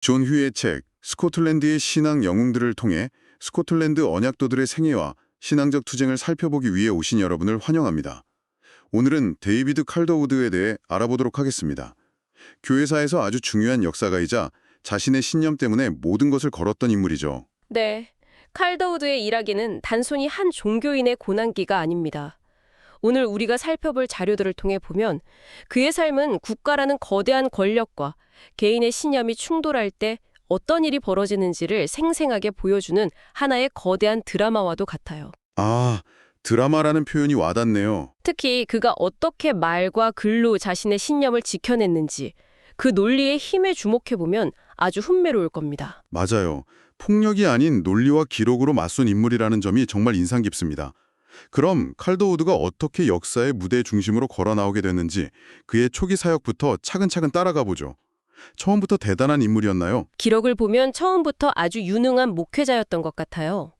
존 휴의 책 스코틀랜드의 신앙 영웅들을 통해 스코틀랜드 언약도들의 생애와 신앙적 투쟁을 살펴보기 위해 오신 여러분을 환영합니다. 오늘은 데이비드 칼더우드에 대해 알아보도록 하겠습니다. 교회사에서 아주 중요한 역사가이자 자신의 신념 때문에 모든 것을 걸었던 인물이죠. 네, 칼더우드의 일하기는 단순히 한 종교인의 고난기가 아닙니다. 오늘 우리가 살펴볼 자료들을 통해 보면 그의 삶은 국가라는 거대한 권력과 개인의 신념이 충돌할 때 어떤 일이 벌어지는지를 생생하게 보여주는 하나의 거대한 드라마와도 같아요. 아, 드라마라는 표현이 와닿네요. 특히 그가 어떻게 말과 글로 자신의 신념을 지켜냈는지 그 논리의 힘에 주목해보면 아주 흥미로울 겁니다. 맞아요. 폭력이 아닌 논리와 기록으로 맞선 인물이라는 점이 정말 인상 깊습니다. 그럼 칼더우드가 어떻게 역사의 무대 중심으로 걸어 나오게 됐는지 그의 초기 사역부터 차근차근 따라가 보죠. 처음부터 대단한 인물이었나요? 기록을 보면 처음부터 아주 유능한 목회자였던 것 같아요.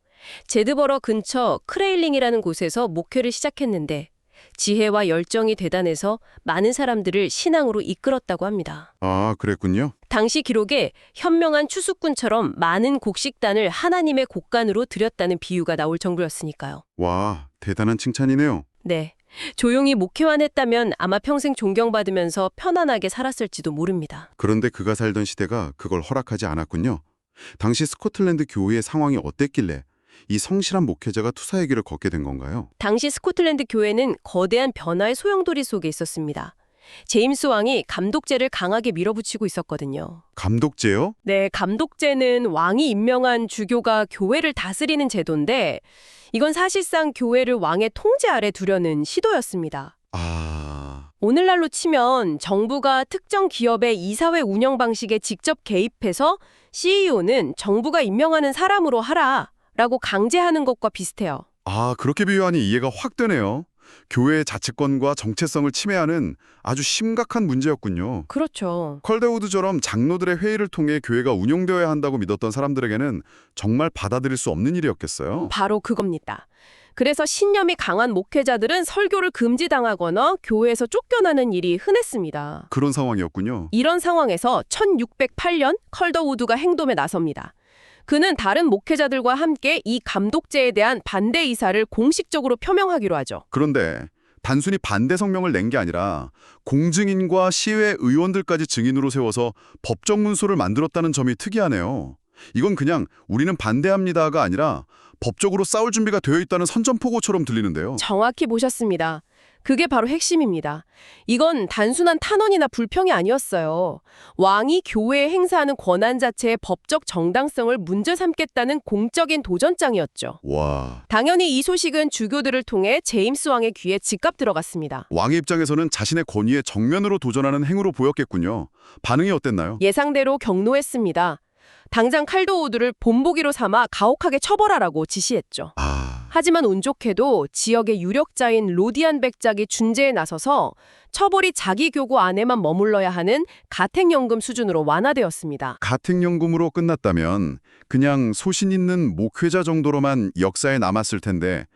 제드버러 근처 크레일링이라는 곳에서 목회를 시작했는데 지혜와 열정이 대단해서 많은 사람들을 신앙으로 이끌었다고 합니다. 아, 그랬군요. 당시 기록에 현명한 추수꾼처럼 많은 곡식단을 하나님의 곡간으로 드렸다는 비유가 나올 정도였으니까요. 와, 대단한 칭찬이네요. 네, 조용히 목회만 했다면 아마 평생 존경받으면서 편안하게 살았을지도 모릅니다. 그런데 그가 살던 시대가 그걸 허락하지 않았군요. 당시 스코틀랜드 교회의 상황이 어땠길래 이 성실한 목회자가 투사의 길을 걷게 된 건가요? 당시 스코틀랜드 교회는 거대한 변화의 소용돌이 속에 있었습니다. 제임스 왕이 감독제를 강하게 밀어붙이고 있었거든요. 감독제요? 네, 감독제는 왕이 임명한 주교가 교회를 다스리는 제도인데 이건 사실상 교회를 왕의 통제 아래 두려는 시도였습니다. 오늘날로 치면 정부가 특정 기업의 이사회 운영 방식에 직접 개입해서 CEO는 정부가 임명하는 사람으로 하라라고 강제하는 것과 비슷해요. 그렇게 비유하니 이해가 확 되네요. 교회의 자치권과 정체성을 침해하는 아주 심각한 문제였군요. 그렇죠. 컬더우드처럼 장로들의 회의를 통해 교회가 운영되어야 한다고 믿었던 사람들에게는 정말 받아들일 수 없는 일이었겠어요. 바로 그겁니다. 그래서 신념이 강한 목회자들은 설교를 금지당하거나 교회에서 쫓겨나는 일이 흔했습니다. 그런 상황이었군요. 이런 상황에서 1608년 컬더우드가 행동에 나섭니다. 그는 다른 목회자들과 함께 이 감독제에 대한 반대 의사를 공식적으로 표명하기로 하죠. 그런데 단순히 반대 성명을 낸 게 아니라 공증인과 시의회 의원들까지 증인으로 세워서 법적 문서를 만들었다는 점이 특이하네요. 이건 그냥 우리는 반대합니다가 아니라 법적으로 싸울 준비가 되어 있다는 선전포고처럼 들리는데요. 정확히 보셨습니다. 그게 바로 핵심입니다. 이건 단순한 탄원이나 불평이 아니었어요. 왕이 교회에 행사하는 권한 자체의 법적 정당성을 문제 삼겠다는 공적인 도전장이었죠. 와, 당연히 이 소식은 주교들을 통해 제임스 왕의 귀에 즉각 들어갔습니다. 왕의 입장에서는 자신의 권위에 정면으로 도전하는 행위로 보였겠군요. 반응이 어땠나요? 예상대로 경로했습니다. 당장 칼더우드를 본보기로 삼아 가혹하게 처벌하라고 지시했죠. 하지만 운 좋게도 지역의 유력자인 로디안 백작이 중재에 나서서 처벌이 자기 교구 안에만 머물러야 하는 가택연금 수준으로 완화되었습니다. 가택연금으로 끝났다면 그냥 소신 있는 목회자 정도로만 역사에 남았을 텐데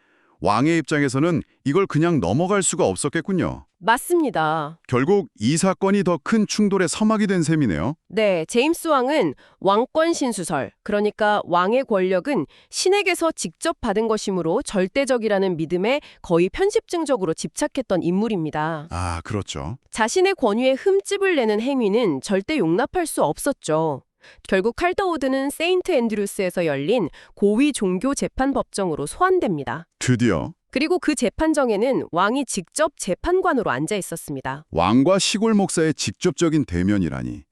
왕의 입장에서는 이걸 그냥 넘어갈 수가 없었겠군요. 맞습니다. 결국 이 사건이 더 큰 충돌의 서막이 된 셈이네요. 네, 제임스 왕은 왕권 신수설, 그러니까 왕의 권력은 신에게서 직접 받은 것이므로 절대적이라는 믿음에 거의 편집증적으로 집착했던 인물입니다. 그렇죠. 자신의 권위에 흠집을 내는 행위는 절대 용납할 수 없었죠. 결국 칼더우드는 세인트 앤드루스에서 열린 고위 종교 재판 법정으로 소환됩니다. 드디어 그리고 그 재판정에는 왕이 직접 재판관으로 앉아 있었습니다. 왕과 시골 목사의 직접적인 대면이라니.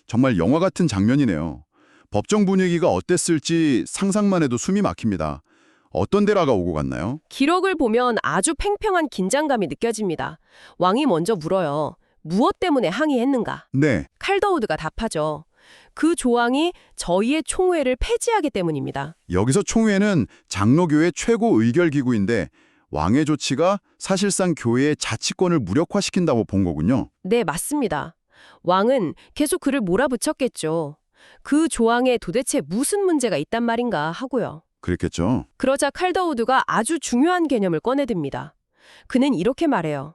정말 영화 같은 장면이네요. 법정 분위기가 어땠을지 상상만 해도 숨이 막힙니다. 어떤 대화가 오고 갔나요? 기록을 보면 아주 팽팽한 긴장감이 느껴집니다. 왕이 먼저 물어요. 무엇 때문에 항의했는가? 네, 칼더우드가 답하죠. 그 조항이 저희의 총회를 폐지하기 때문입니다. 여기서 총회는 장로교회 최고 의결기구인데 왕의 조치가 사실상 교회의 자치권을 무력화시킨다고 본 거군요. 네, 맞습니다. 왕은 계속 그를 몰아붙였겠죠. 그 조항에 도대체 무슨 문제가 있단 말인가 하고요. 그랬겠죠. 그러자 칼더우드가 아주 중요한 개념을 꺼내듭니다. 그는 이렇게 말해요.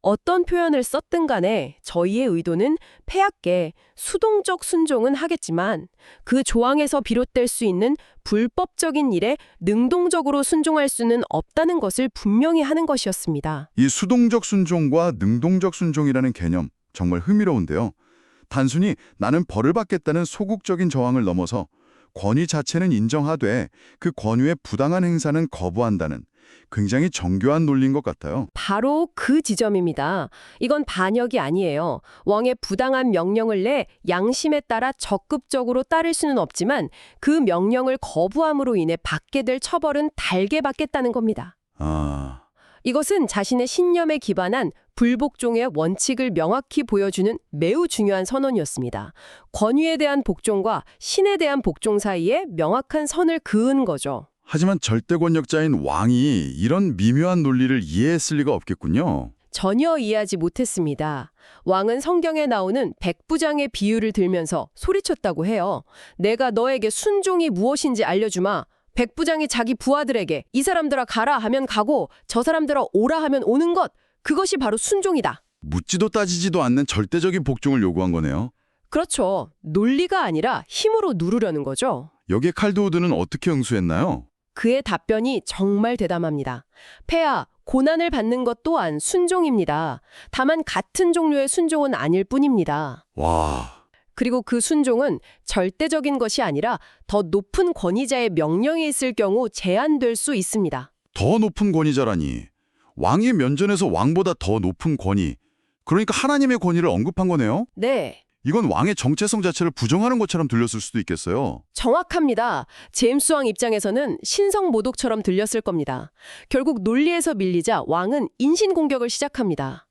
어떤 표현을 썼든 간에 저희의 의도는 폐하께 수동적 순종은 하겠지만 그 조항에서 비롯될 수 있는 불법적인 일에 능동적으로 순종할 수는 없다는 것을 분명히 하는 것이었습니다. 이 수동적 순종과 능동적 순종이라는 개념 정말 흥미로운데요. 단순히 나는 벌을 받겠다는 소극적인 저항을 넘어서 권위 자체는 인정하되 그 권위의 부당한 행사는 거부한다는 굉장히 정교한 논리인 것 같아요. 바로 그 지점입니다. 이건 반역이 아니에요. 왕의 부당한 명령을 내 양심에 따라 적극적으로 따를 수는 없지만 그 명령을 거부함으로 인해 받게 될 처벌은 달게 받겠다는 겁니다. 이것은 자신의 신념에 기반한 불복종의 원칙을 명확히 보여주는 매우 중요한 선언이었습니다. 권위에 대한 복종과 신에 대한 복종 사이에 명확한 선을 그은 거죠. 하지만 절대 권력자인 왕이 이런 미묘한 논리를 이해했을 리가 없겠군요. 전혀 이해하지 못했습니다. 왕은 성경에 나오는 백부장의 비유를 들면서 소리쳤다고 해요. 내가 너에게 순종이 무엇인지 알려주마. 백부장이 자기 부하들에게 이 사람들아 가라 하면 가고 저 사람들아 오라 하면 오는 것, 그것이 바로 순종이다. 묻지도 따지지도 않는 절대적인 복종을 요구한 거네요. 그렇죠. 논리가 아니라 힘으로 누르려는 거죠. 여기에 칼드우드는 어떻게 응수했나요? 그의 답변이 정말 대담합니다. 폐하, 고난을 받는 것 또한 순종입니다. 다만 같은 종류의 순종은 아닐 뿐입니다. 와, 그리고 그 순종은 절대적인 것이 아니라 더 높은 권위자의 명령이 있을 경우 제한될 수 있습니다. 더 높은 권위자라니. 왕의 면전에서 왕보다 더 높은 권위. 그러니까 하나님의 권위를 언급한 거네요? 네, 이건 왕의 정체성 자체를 부정하는 것처럼 들렸을 수도 있겠어요. 정확합니다. 제임스 왕 입장에서는 신성모독처럼 들렸을 겁니다. 결국 논리에서 밀리자 왕은 인신공격을 시작합니다.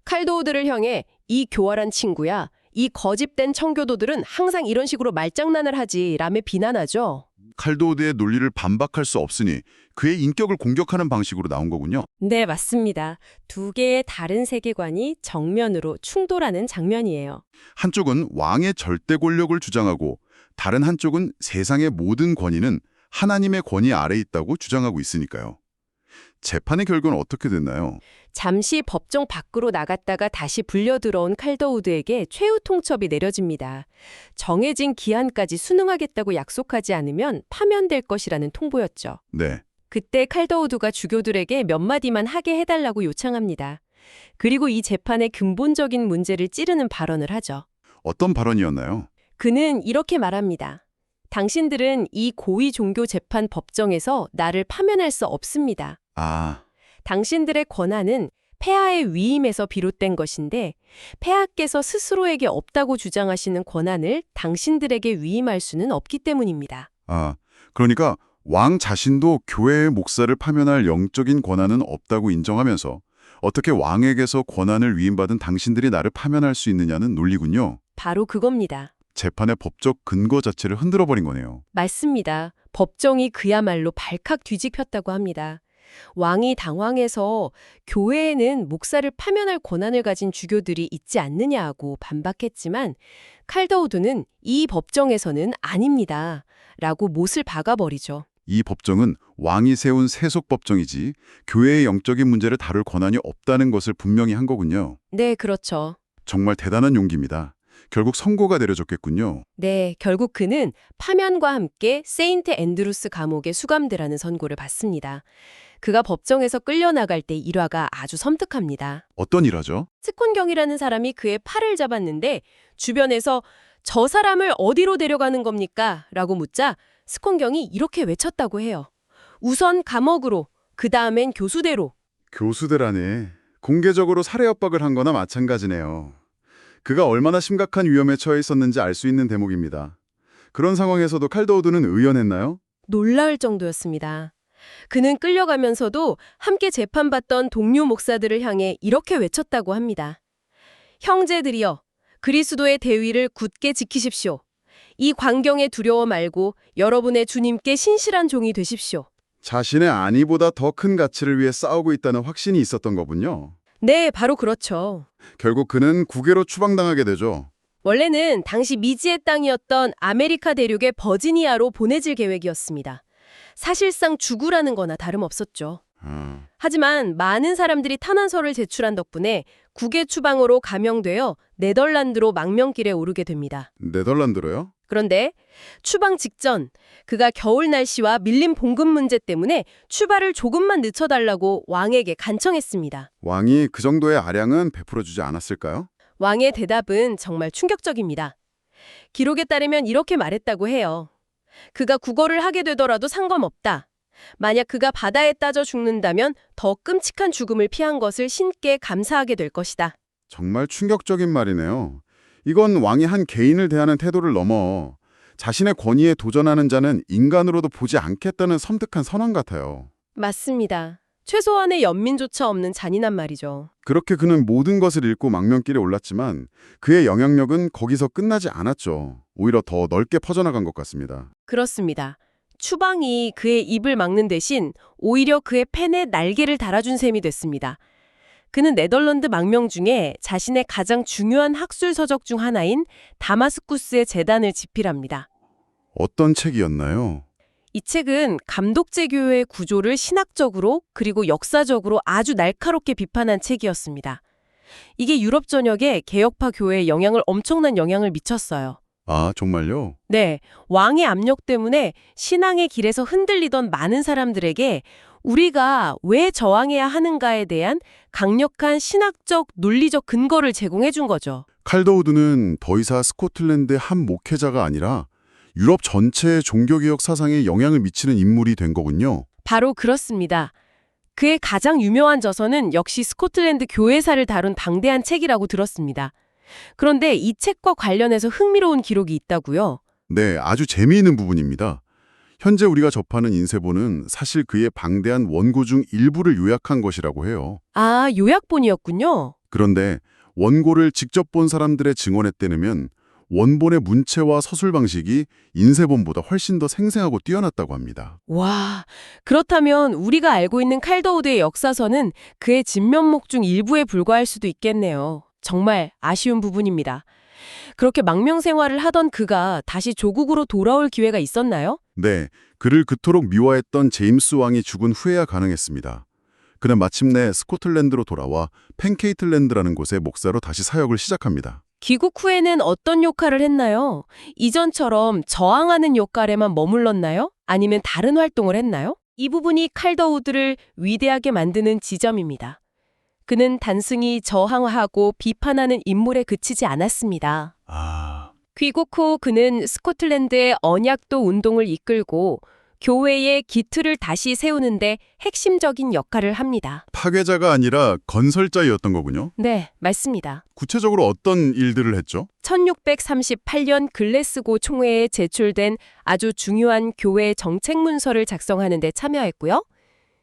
칼도우드를 향해 이 교활한 친구야, 이 거짓된 청교도들은 항상 이런 식으로 말장난을 하지 라며 비난하죠. 칼도우드의 논리를 반박할 수 없으니 그의 인격을 공격하는 방식으로 나온 거군요. 네, 맞습니다. 두 개의 다른 세계관이 정면으로 충돌하는 장면이에요. 한쪽은 왕의 절대 권력을 주장하고 다른 한쪽은 세상의 모든 권위는 하나님의 권위 아래에 있다고 주장하고 있으니까요. 재판의 결과는 어떻게 됐나요? 잠시 법정 밖으로 나갔다가 다시 불려 들어온 칼더우드에게 최후 통첩이 내려집니다. 정해진 기한까지 수능하겠다고 약속하지 않으면 파면될 것이라는 통보였죠. 네. 그때 칼더우드가 주교들에게 몇 마디만 하게 해달라고 요청합니다. 그리고 이 재판의 근본적인 문제를 찌르는 발언을 하죠. 어떤 발언이었나요? 그는 이렇게 말합니다. 당신들은 이 고위 종교 재판 법정에서 나를 파면할 수 없습니다. 당신들의 권한은 폐하의 위임에서 비롯된 것인데 폐하께서 스스로에게 없다고 주장하시는 권한을 당신들에게 위임할 수는 없기 때문입니다. 그러니까 왕 자신도 교회의 목사를 파면할 영적인 권한은 없다고 인정하면서 어떻게 왕에게서 권한을 위임받은 당신들이 나를 파면할 수 있느냐는 논리군요. 바로 그겁니다. 재판의 법적 근거 자체를 흔들어버린 거네요. 맞습니다. 법정이 그야말로 발칵 뒤집혔다고 합니다. 왕이 당황해서 교회에는 목사를 파면할 권한을 가진 주교들이 있지 않느냐고 반박했지만 칼더우드는 이 법정에서는 아닙니다. 라고 못을 박아버리죠. 이 법정은 왕이 세운 세속 법정이지 교회의 영적인 문제를 다룰 권한이 없다는 것을 분명히 한 거군요. 네, 그렇죠. 정말 대단한 용기입니다. 결국 선고가 내려졌겠군요. 네, 결국 그는 파면과 함께 세인트 앤드루스 감옥에 수감되라는 선고를 받습니다. 그가 법정에서 끌려나갈 때 일화가 아주 섬뜩합니다. 어떤 일화죠? 스콘경이라는 사람이 그의 팔을 잡았는데 주변에서 저 사람을 어디로 데려가는 겁니까? 라고 묻자 스콘경이 이렇게 외쳤다고 해요. 우선 감옥으로, 그 다음엔 교수대로. 교수대라니. 공개적으로 살해 협박을 한 거나 마찬가지네요. 그가 얼마나 심각한 위험에 처해 있었는지 알 수 있는 대목입니다. 그런 상황에서도 칼더우드는 의연했나요? 놀라울 정도였습니다. 그는 끌려가면서도 함께 재판받던 동료 목사들을 향해 이렇게 외쳤다고 합니다. 형제들이여, 그리스도의 대위를 굳게 지키십시오. 이 광경에 두려워 말고 여러분의 주님께 신실한 종이 되십시오. 자신의 안위보다 더 큰 가치를 위해 싸우고 있다는 확신이 있었던 거군요. 네, 바로 그렇죠. 결국 그는 국외로 추방당하게 되죠. 원래는 당시 미지의 땅이었던 아메리카 대륙의 버지니아로 보내질 계획이었습니다. 사실상 죽으라는 거나 다름없었죠. 하지만 많은 사람들이 탄원서를 제출한 덕분에 국외 추방으로 감형되어 네덜란드로 망명길에 오르게 됩니다. 네덜란드로요? 그런데 추방 직전 그가 겨울 날씨와 밀린 봉급 문제 때문에 출발을 조금만 늦춰달라고 왕에게 간청했습니다. 왕이 그 정도의 아량은 베풀어주지 않았을까요? 왕의 대답은 정말 충격적입니다. 기록에 따르면 이렇게 말했다고 해요. 그가 국어를 하게 되더라도 상관없다. 만약 그가 바다에 따져 죽는다면 더 끔찍한 죽음을 피한 것을 신께 감사하게 될 것이다. 정말 충격적인 말이네요. 이건 왕이 한 개인을 대하는 태도를 넘어 자신의 권위에 도전하는 자는 인간으로도 보지 않겠다는 섬뜩한 선언 같아요. 맞습니다. 최소한의 연민조차 없는 잔인한 말이죠. 그렇게 그는 모든 것을 잃고 망명길에 올랐지만 그의 영향력은 거기서 끝나지 않았죠. 오히려 더 넓게 퍼져나간 것 같습니다. 그렇습니다. 추방이 그의 입을 막는 대신 오히려 그의 펜에 날개를 달아준 셈이 됐습니다. 그는 네덜란드 망명 중에 자신의 가장 중요한 학술 서적 중 하나인 다마스쿠스의 재단을 집필합니다. 어떤 책이었나요? 이 책은 감독제 교회의 구조를 신학적으로 그리고 역사적으로 아주 날카롭게 비판한 책이었습니다. 이게 유럽 전역에 개혁파 교회에 엄청난 영향을 미쳤어요. 아, 정말요? 네, 왕의 압력 때문에 신앙의 길에서 흔들리던 많은 사람들에게 우리가 왜 저항해야 하는가에 대한 강력한 신학적, 논리적 근거를 제공해 준 거죠. 칼더우드는 더 이상 스코틀랜드의 한 목회자가 아니라 유럽 전체의 종교개혁 사상에 영향을 미치는 인물이 된 거군요. 바로 그렇습니다. 그의 가장 유명한 저서는 역시 스코틀랜드 교회사를 다룬 방대한 책이라고 들었습니다. 그런데 이 책과 관련해서 흥미로운 기록이 있다고요? 네, 아주 재미있는 부분입니다. 현재 우리가 접하는 인쇄본은 사실 그의 방대한 원고 중 일부를 요약한 것이라고 해요. 아, 요약본이었군요. 그런데 원고를 직접 본 사람들의 증언에 따르면 원본의 문체와 서술 방식이 인쇄본보다 훨씬 더 생생하고 뛰어났다고 합니다. 와, 그렇다면 우리가 알고 있는 칼더우드의 역사서는 그의 진면목 중 일부에 불과할 수도 있겠네요. 정말 아쉬운 부분입니다. 그렇게 망명 생활을 하던 그가 다시 조국으로 돌아올 기회가 있었나요? 네, 그를 그토록 미워했던 제임스 왕이 죽은 후에야 가능했습니다. 그는 마침내 스코틀랜드로 돌아와 펜케이틀랜드라는 곳에 목사로 다시 사역을 시작합니다. 귀국 후에는 어떤 역할을 했나요? 이전처럼 저항하는 역할에만 머물렀나요? 아니면 다른 활동을 했나요? 이 부분이 칼더우드를 위대하게 만드는 지점입니다. 그는 단순히 저항하고 비판하는 인물에 그치지 않았습니다. 귀국 후 그는 스코틀랜드의 언약도 운동을 이끌고 교회의 기틀을 다시 세우는데 핵심적인 역할을 합니다. 파괴자가 아니라 건설자였던 거군요. 네, 맞습니다. 구체적으로 어떤 일들을 했죠? 1638년 글래스고 총회에 제출된 아주 중요한 교회 정책 문서를 작성하는 데 참여했고요.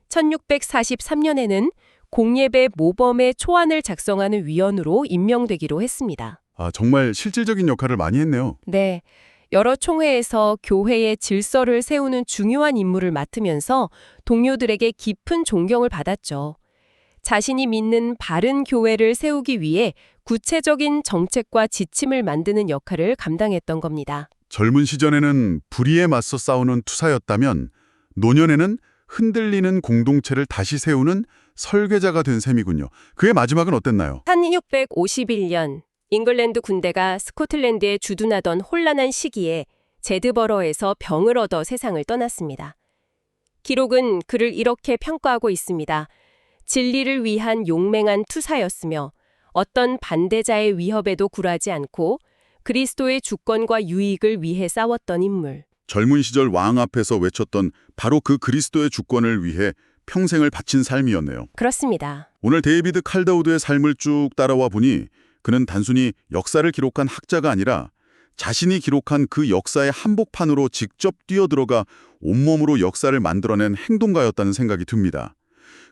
1643년에는 공예배 모범의 초안을 작성하는 위원으로 임명되기로 했습니다. 아, 정말 실질적인 역할을 많이 했네요. 네, 여러 총회에서 교회의 질서를 세우는 중요한 임무를 맡으면서 동료들에게 깊은 존경을 받았죠. 자신이 믿는 바른 교회를 세우기 위해 구체적인 정책과 지침을 만드는 역할을 감당했던 겁니다. 젊은 시절에는 불의에 맞서 싸우는 투사였다면 노년에는 흔들리는 공동체를 다시 세우는 설계자가 된 셈이군요. 그의 마지막은 어땠나요? 1651년 잉글랜드 군대가 스코틀랜드에 주둔하던 혼란한 시기에 제드버러에서 병을 얻어 세상을 떠났습니다. 기록은 그를 이렇게 평가하고 있습니다. 진리를 위한 용맹한 투사였으며 어떤 반대자의 위협에도 굴하지 않고 그리스도의 주권과 유익을 위해 싸웠던 인물. 젊은 시절 왕 앞에서 외쳤던 바로 그 그리스도의 주권을 위해 평생을 바친 삶이었네요. 그렇습니다. 오늘 데이비드 칼더우드의 삶을 쭉 따라와 보니 그는 단순히 역사를 기록한 학자가 아니라 자신이 기록한 그 역사의 한복판으로 직접 뛰어들어가 온몸으로 역사를 만들어낸 행동가였다는 생각이 듭니다.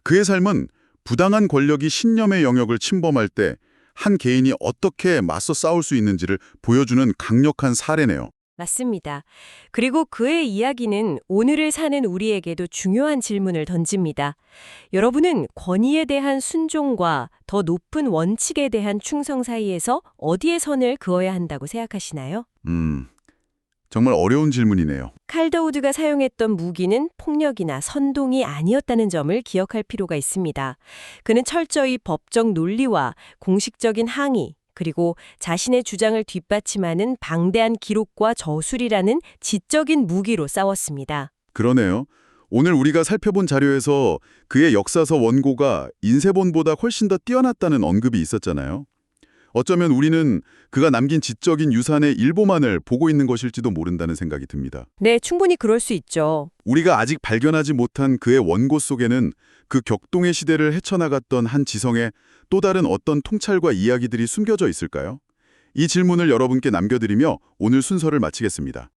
그의 삶은 부당한 권력이 신념의 영역을 침범할 때 한 개인이 어떻게 맞서 싸울 수 있는지를 보여주는 강력한 사례네요. 맞습니다. 그리고 그의 이야기는 오늘을 사는 우리에게도 중요한 질문을 던집니다. 여러분은 권위에 대한 순종과 더 높은 원칙에 대한 충성 사이에서 어디에 선을 그어야 한다고 생각하시나요? 정말 어려운 질문이네요. 칼더우드가 사용했던 무기는 폭력이나 선동이 아니었다는 점을 기억할 필요가 있습니다. 그는 철저히 법적 논리와 공식적인 항의, 그리고 자신의 주장을 뒷받침하는 방대한 기록과 저술이라는 지적인 무기로 싸웠습니다. 그러네요. 오늘 우리가 살펴본 자료에서 그의 역사서 원고가 인쇄본보다 훨씬 더 뛰어났다는 언급이 있었잖아요. 어쩌면 우리는 그가 남긴 지적인 유산의 일부만을 보고 있는 것일지도 모른다는 생각이 듭니다. 네, 충분히 그럴 수 있죠. 우리가 아직 발견하지 못한 그의 원고 속에는 그 격동의 시대를 헤쳐나갔던 한 지성의 또 다른 어떤 통찰과 이야기들이 숨겨져 있을까요? 이 질문을 여러분께 남겨드리며 오늘 순서를 마치겠습니다.